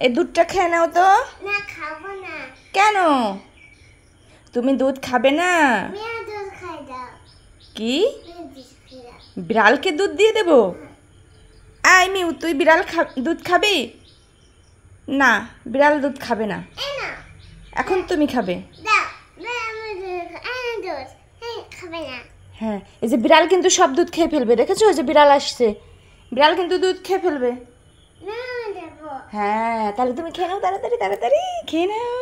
এই দুধটা খেয়ে নাও তো। না খাবো না। কেন? তুমি দুধ খাবে না? আমি দুধ খাই দাও। কি? বিড়ালকে দুধ দিয়ে দেবো? আই মিউ, তুই বিড়াল দুধ খাবি না? বিড়াল দুধ খাবে না, এখন তুমি খাবে। হ্যাঁ, এই যে বিড়াল কিন্তু সব দুধ খেয়ে ফেলবে, দেখেছো? যে বিড়াল আসছে, বিড়াল কিন্তু দুধ খেয়ে ফেলবে। হ্যাঁ, তাহলে তুমি খেয়ে নাও, তাড়াতাড়ি তাড়াতাড়ি খেয়ে নাও।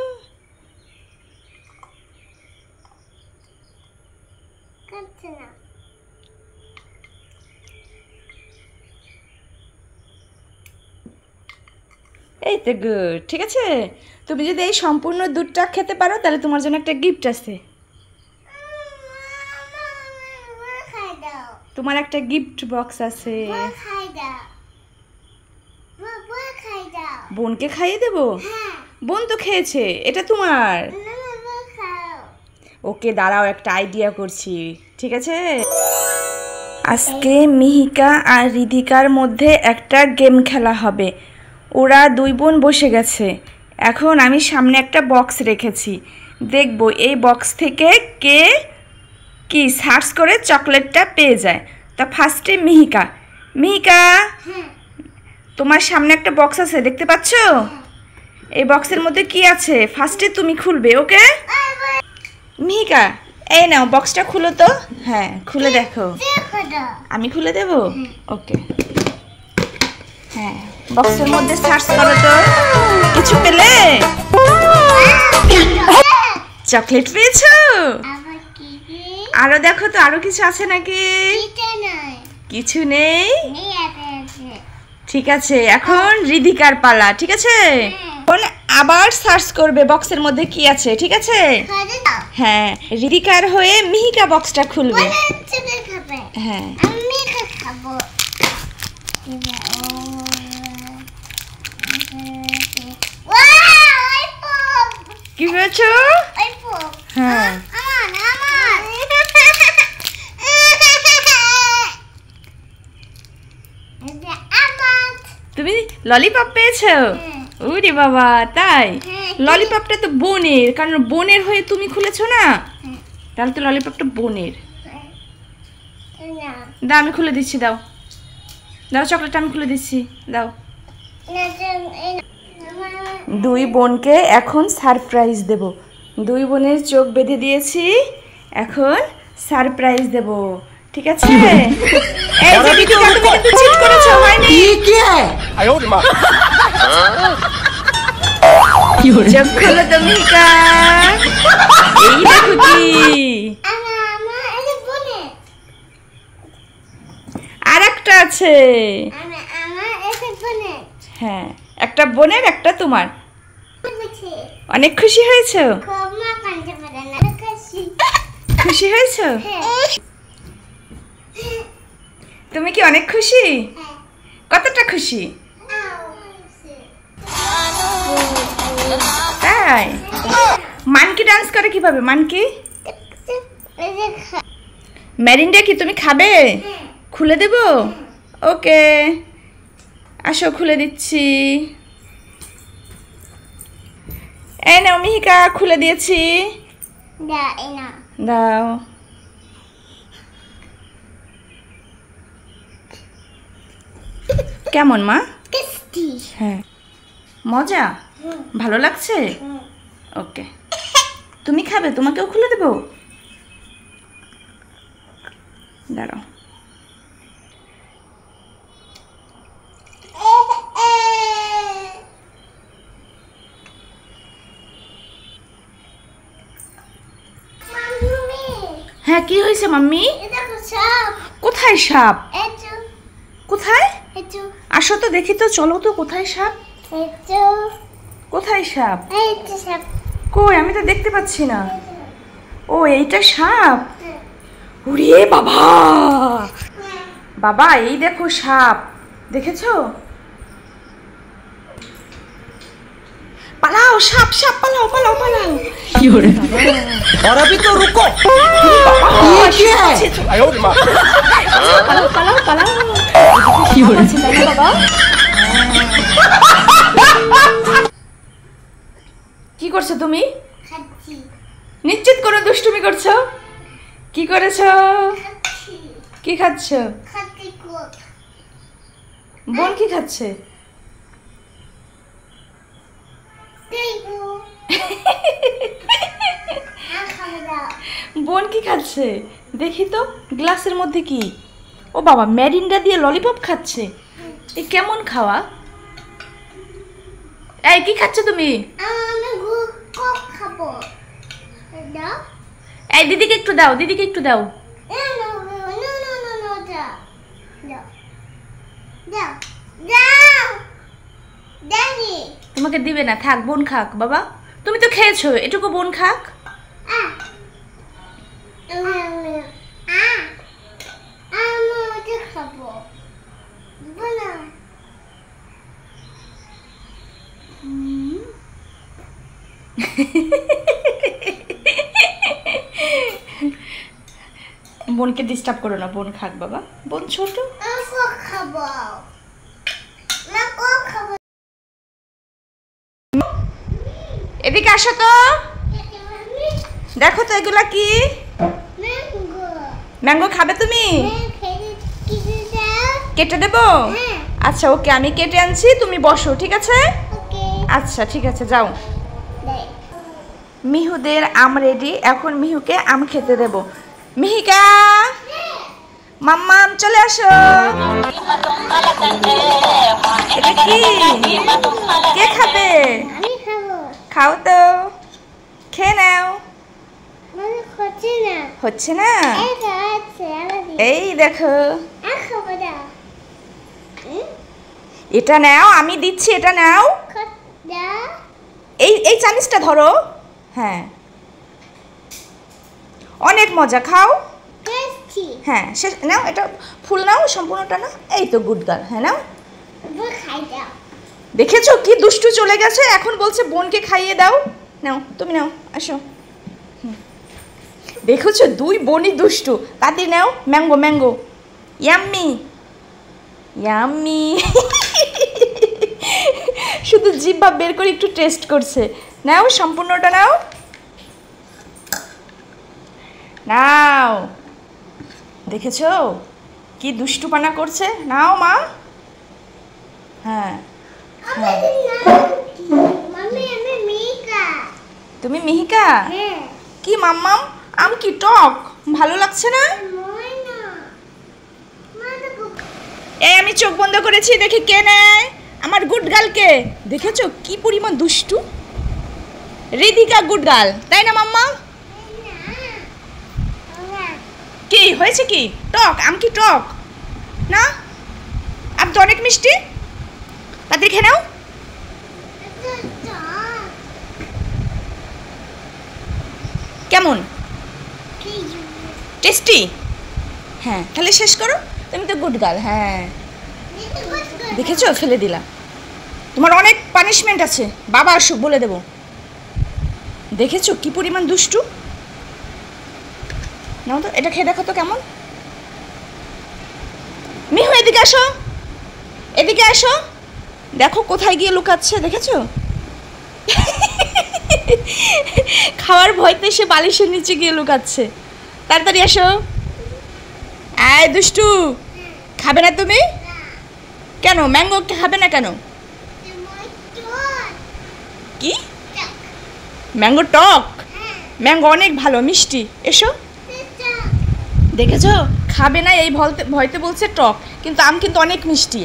এই তো গুড, ঠিক আছে। তুমি যদি এই সম্পূর্ণ দুধটা খেতে পারো তাহলে তোমার জন্য একটা গিফট আছে। তোমার একটা গিফট বক্স আছে। বোনকে খাইয়ে দেবো? বোন তো খেয়েছে, এটা তোমার। ওকে দাঁড়াও, একটা আইডিয়া করছি, ঠিক আছে। আজকে মিহিকা আর রিধিকার মধ্যে একটা গেম খেলা হবে। ওরা দুই বোন বসে গেছে। এখন আমি সামনে একটা বক্স রেখেছি, দেখব এই বক্স থেকে কে কি সার্চ করে চকলেটটা পেয়ে যায়। তা ফার্স্টে মিহিকা। মিহিকা, তোমার সামনে একটা বক্স আছে, দেখতে পাচ্ছ? এই বক্সের মধ্যে কি আছে ফার্স্টে তুমি খুলবে, ওকে? মিহিকা, এই নাও বক্সটা খুলো তো। হ্যাঁ, খুলে দেখো। আমি খুলে দেব? ওকে। হ্যাঁ, বক্সের মধ্যে সার্চ করো তো, কিছু পেলে? চকলেট পেয়েছো? আরো দেখো তো, আরো কিছু আছে নাকি? কিছু নেই? ঠিক আছে, এখন রিধিকার পালা, ঠিক আছে। এখন আবার সার্চ করবে বক্সের মধ্যে কি আছে, ঠিক আছে? হ্যাঁ, রিধিকার হয়ে মিহিকা বক্সটা খুলবে। হ্যাঁ, কি পেয়েছো? হ্যাঁ, তুমি ললিপপ পেয়েছো? ওরে বাবা, তাই? ললিপপটা তো বোনের, কারণ বোনের হয়ে তুমি খুলেছো না, তাহলে তো ললিপপটা বোনের। দাও, আমি খুলে দিচ্ছি, দাও দাও, চকলেটটা আমি খুলে দিচ্ছি, দাও। দুই বোনকে এখন সারপ্রাইজ দেব। দুই বোনের চোখ বেঁধে দিয়েছি, এখন সারপ্রাইজ দেব, ঠিক আছে? এই যে রিধিকা, তুমি কিন্তু চিট করেছো, হয়নি? চোখ খোলো তো মিহিকা, এই দেখো কি। আর একটা আছে। হ্যাঁ, একটা বোনের, একটা তোমার। অনেক খুশি হয়েছো? খুশি হয়েছো? তুমি কি অনেক খুশি? কতটা খুশি? তাই? মানকি ডান্স করে কিভাবে? মানকি ম্যারিন্ডা কি তুমি খাবে? খুলে দেব? ওকে, আসো খুলে দিচ্ছি। এই নাও মিহিকা, খুলে দিয়েছি, দাও। কেমন মা? হ্যাঁ, মজা, ভালো লাগছে? ওকে, তুমি খাবে? তোমাকেও খুলে দেবো, দাঁড়াও। হ্যাঁ, কি হয়েছে মাম্মি? কোথায় সাপ? কোথায়? আসো তো দেখি তো, চলো তো, কোথায় সাপ? কোথায় সাপ? কই, আমি তো দেখতে পাচ্ছি না। ও, এইটা সাপ? ওরে বাবা, বাবা এই দেখো সাপ, দেখেছো? পালাও, সাপ সাপ, পালাও পালাও পালাও। কি হরে? और अभी तो रुको। ये क्या है? পালাও পালাও পালাও। কি হরে? বাবা কি করছো তুমি? খাচ্ছি নিশ্চিত কোনো দুষ্টুমি করছো? কি করেছো? খাচ্ছি কি খাচ্ছো? খাচ্ছি কোক বোন কি খাচ্ছে? দেখো খাবো না বোন কি খাচ্ছে দেখি তো, গ্লাসের মধ্যে কি? ও বাবা, ম্যারিন্ডা দিয়ে ললিপপ খাচ্ছে। এ কেমন খাওয়া? এই কি খাচ্ছ তুমি? আমি কোক খাবো দাও এই দিদিকে একটু দাও, দিদিকে একটু দাও। No, দাও দাও দাও দাও দাদি তোমাকে দিবে না, থাক, বোন খাক। বাবা তুমি তো খেয়েছো, এটুকু বোন খাক। আমি ওটা খাবো বলো বোনকে ডিস্টার্ব করো না, বোন খাক বাবা, বোন ছোট। আমি কোক খাবো না কোক খাবো এদিকে আসো তো, দেখো তো এগুলা কি? ম্যাঙ্গো ম্যাঙ্গো খাবে তুমি? খেতে দাও কেটে দেবো? হ্যাঁ আচ্ছা ওকে, আমি কেটে আনছি, তুমি বসো, ঠিক আছে? ওকে আচ্ছা ঠিক আছে, যাও। দে মিহুদের আম রেডি, এখন মিহুকে আম খেতে দেব। মিহিকা, মাম্মাম চলে আসো। এটা কি? কে খাবে? আমি খাবো খাও তো, খেয়ে নাও। মানে হচ্ছে না হচ্ছে না? এটা আছে আলাদা এই দেখো, আমি খাবো না এটা নাও, আমি দিচ্ছি, এটা নাও। খোদা এই এই চামিচটা ধরো। হ্যাঁ, অনেক মজা, খাও। টেস্টি হ্যাঁ শেষ, নাও, এটা ফুল নাও, সম্পূর্ণটা না। এই তো গুড গার্ল, হ্যাঁ নাও। খাই দাও দেখেছো কি দুষ্টু চলে গেছে, এখন বলছে বোনকে খাইয়ে দাও। নাও তুমি নাও, আসো। দেখেছো দুই বোনই দুষ্টু। তাতে নাও, ম্যাঙ্গো ম্যাঙ্গো, ইয়াম্মি ইয়াম্মি। শুধু জিহ্বা বের করে একটু টেস্ট করছে। নাও, সম্পূর্ণটা নাও, নাও। দেখেছো কি দুষ্টুপানা করছে? নাও মা। হ্যাঁ, মাম্মি আমি মিকা তুমি মিহিকা? হ্যাঁ কি মাম্মাম, আম কি টক, ভালো লাগছে না? মই না মানে এই আমি চোখ বন্ধ করেছি, দেখি কে নেয় আমার গুড গার্লকে। দেখেছো কি পরিমাণ দুষ্টু? রিদিকা গুড গার্ল, তাই না মাম্মা? কি হয়েছে? কি টক আম কি টক না? আম তো অনেক মিষ্টি। তাদের খেয়ে নাও। কেমন টেস্টি? হ্যাঁ তাহলে শেষ করো, তুমি তো গুড গার্ল। হ্যাঁ দেখেছো, ফেলে দিলা। তোমার অনেক পানিশমেন্ট আছে, বাবা আসুক বলে দেবো। দেখেছো কি পরিমাণ দুষ্টু? নাও তো, এটা খেয়ে দেখো তো কেমন। মিহু এদিকে আসো, এদিকে আসো, দেখো কোথায় গিয়ে লুকাচ্ছে, দেখেছো? খাওয়ার ভয়তে সে বালিশের নিচে গিয়ে লুকাচ্ছে। তাড়াতাড়ি আসো। আয় দুষ্টু, খাবে না তুমি? কেন ম্যাঙ্গো খাবে না কেন? কি ম্যাঙ্গো টক? ম্যাঙ্গো অনেক ভালো মিষ্টি, এসো। দেখেছো খাবে না, এই ভয়তে বলছে টক, কিন্তু আম কিন্তু অনেক মিষ্টি।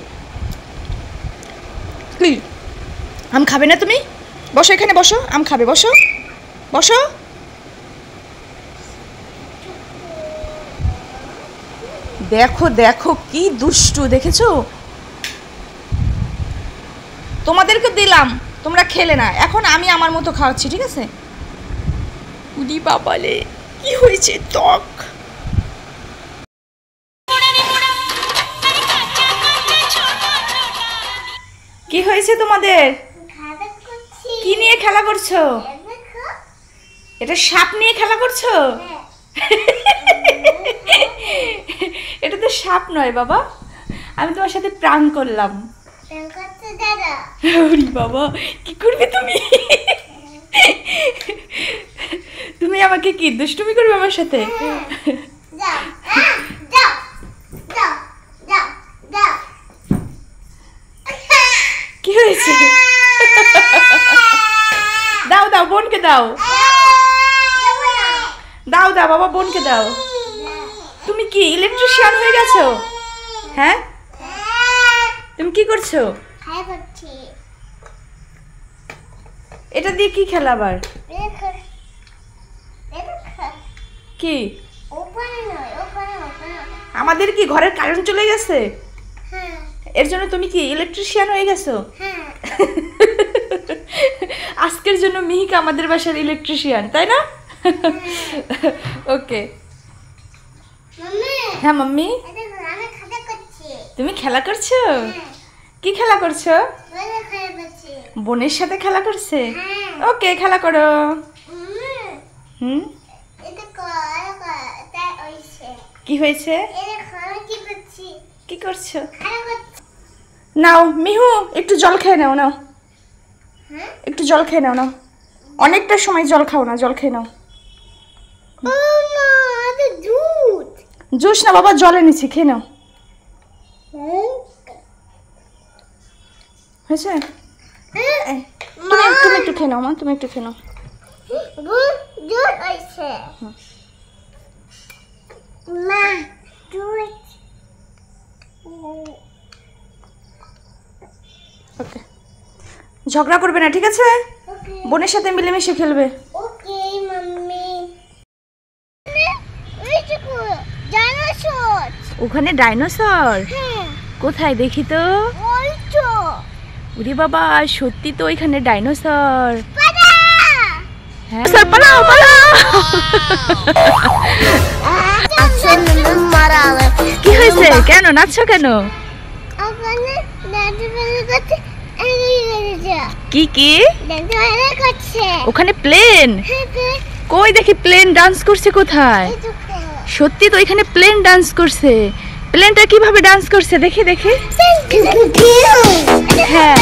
কি আম খাবে না তুমি? বসো এখানে, বসো, আম খাবে, বসো বসো। দেখো দেখো কি দুষ্টু, দেখেছো? তোমাদেরকে দিলাম, তোমরা খেলে না, এখন আমি আমার মতো খাওয়াচ্ছি, ঠিক আছে? উদি বাবালে কি হয়েছে, টক। কি হয়েছে তোমাদের? কি নিয়ে খেলা করছো? এটা সাপ নিয়ে খেলা করছো? এটা তো সাপ নয় বাবা, আমি তোমার সাথে প্রাঙ্ক করলাম। ওরে বাবা, কি করবে তুমি? তুমি আমাকে কি দুষ্টুমি করবে আমার সাথে? দাও দাও দাও দাও দাও কি হয়েছে? দাও দাও বোনকে দাও, দাও দাও বাবা বোনকে দাও। তুমি কি ইলেকট্রিশিয়ান হয়ে গেছো? হ্যাঁ, তুমি কি করছো? এটা দিয়ে কি খেলা আবার? কি আমাদের কি ঘরের কারেন্ট চলে গেছে? এর জন্য তুমি কি ইলেকট্রিশিয়ান হয়ে গেছো? আজকের জন্য মিহিকা আমাদের বাসার ইলেকট্রিশিয়ান, তাই না? ওকে। হ্যাঁ মাম্মি, তুমি খেলা করছো? কি খেলা করছো? বোনের সাথে খেলা করছে? ওকে, খেলা করো। হুম, কি হয়েছে? কি করছো? নাও মিহু, একটু জল খেয়ে নাও। নাও একটু জল খেয়ে নাও। নাও, অনেকটা সময় জল খাও না, জল খেয়ে নাও। জুস না বাবা, জল এনেছি, খেয়ে নাও। হয়েছে? তুমি একটু খেয়ে নাও মা, তুমি একটু খেয়ে নাও। ওকে, ঝগড়া করবে না, ঠিক আছে? বোনের সাথে মিলেমিশে খেলবে। ওকে মাম্মি। ডাইনোসর। ওখানে ডাইনোসর? কোথায় দেখি তো? ওই তো। ওরে বাবা, সত্যি তো ওইখানে ডাইনোসর। হ্যাঁ, পালাও পালাও। কি হয়েছে? কেন নাচছো কেন? কি কি? ওখানে প্লেন? কই দেখি প্লেন ডান্স করছে কোথায়? সত্যি তো এখানে প্লেন ডান্স করছে। প্লেনটা কিভাবে ডান্স করছে দেখি দেখি। হ্যাঁ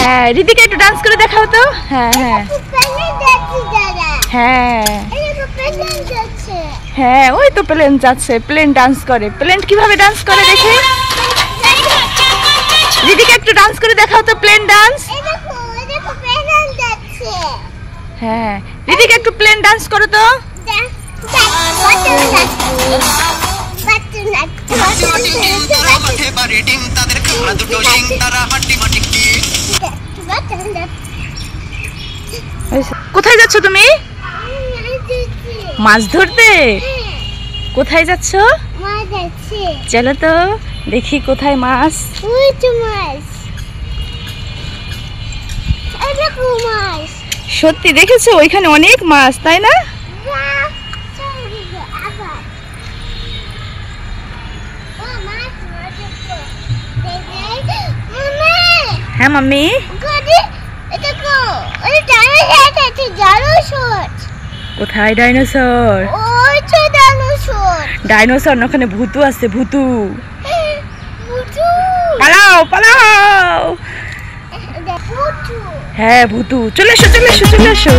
হ্যাঁ, রিদিকা একটু ডান্স করে দেখাও তো। হ্যাঁ হ্যাঁ হ্যাঁ হ্যাঁ, ওই তো প্লেন যাচ্ছে, প্লেন ডান্স করে। প্লেন কিভাবে ডান্স করে দেখি। রিদিকা একটু ডান্স করে দেখাও তো, প্লেন ডান্স। হ্যাঁ, রিদিকা একটু প্লেন ডান্স করো তো। কোথায় যাচ্ছ তুমি? মাছ ধরতে? কোথায় যাচ্ছ? চলো তো দেখি কোথায় মাছ। সত্যি দেখেছো ওইখানে অনেক মাছ, তাই না? হ্যাঁ মাম্মি, কোথায় ডাইনোসর? ডাইনোসর না, ওখানে ভূতু আছে, ভূতু। পালাও পালাও। হ্যাঁ ভূতু, চলে এসো চলে এসো চলে এসো।